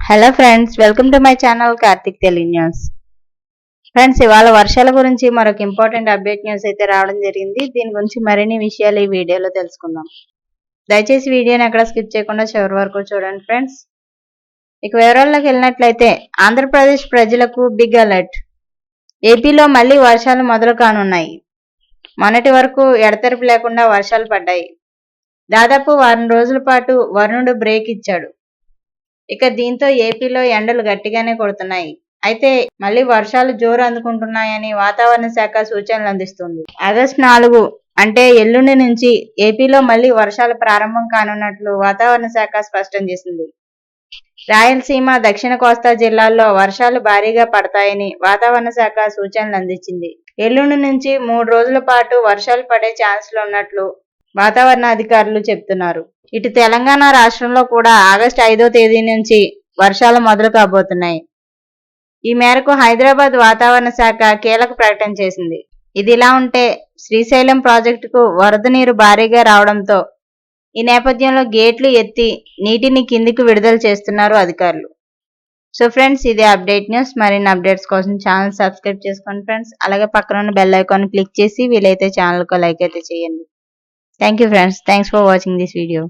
Hello friends, welcome to my channel Karthik Telugu news. Friends, ఇవాళ వర్షాల గురించి మరొక ఇంపార్టెంట్ అప్డేట్ న్యూస్ అయితే రావడం జరిగింది. దీని గురించి మరిన్ని విషయాలు ఈ వీడియోలో తెలుసుకుందాం. దయచేసి వీడియోని ఎక్కడ స్కిప్ చేయకుండా చివరి వరకు చూడండి ఫ్రెండ్స్. ఇక వివరాల్లోకి వెళ్ళినట్లయితే ఆంధ్రప్రదేశ్ ప్రజలకు బిగ్ అలర్ట్. ఏపీలో మళ్లీ వర్షాలు మొదలు కానున్నాయి. మొన్నటి వరకు ఎడతెరిపి లేకుండా వర్షాలు పడ్డాయి. దాదాపు వారం రోజుల పాటు వరుణుడు బ్రేక్ ఇచ్చాడు. ఇక దీంతో ఏపీలో ఎండలు గట్టిగానే కొడుతున్నాయి. అయితే మళ్లీ వర్షాలు జోరు అందుకుంటున్నాయని వాతావరణ శాఖ సూచనలు అందిస్తుంది. ఆగస్టు 4 అంటే ఎల్లుండి నుంచి ఏపీలో మళ్లీ వర్షాలు ప్రారంభం కానున్నట్లు వాతావరణ శాఖ స్పష్టం చేసింది. రాయలసీమ, దక్షిణ కోస్తా జిల్లాల్లో వర్షాలు భారీగా పడతాయని వాతావరణ శాఖ సూచనలు అందించింది. ఎల్లుండి నుంచి 3 రోజుల పాటు వర్షాలు పడే ఛాన్సులు ఉన్నట్లు వాతావరణ అధికారులు చెబుతున్నారు. ఇటు తెలంగాణ రాష్ట్రంలో కూడా ఆగస్టు 5వ తేదీ నుంచి వర్షాలు మొదలు కాబోతున్నాయి. ఈ మేరకు హైదరాబాద్ వాతావరణ శాఖ కీలక ప్రకటన చేసింది. ఇదిలా ఉంటే శ్రీశైలం ప్రాజెక్టుకు వరద నీరు భారీగా రావడంతో ఈ నేపథ్యంలో గేట్లు ఎత్తి నీటిని కిందికి విడుదల చేస్తున్నారు అధికారులు. సో ఫ్రెండ్స్, ఇదే అప్డేట్ న్యూస్. మరిన్ని అప్డేట్స్ కోసం ఛానల్ సబ్స్క్రైబ్ చేసుకోండి ఫ్రెండ్స్. అలాగే పక్కన ఉన్న బెల్ ఐకాన్ క్లిక్ చేసి వీలైతే ఛానల్కు లైక్ అయితే చేయండి. Thank you friends. Thanks for watching this video.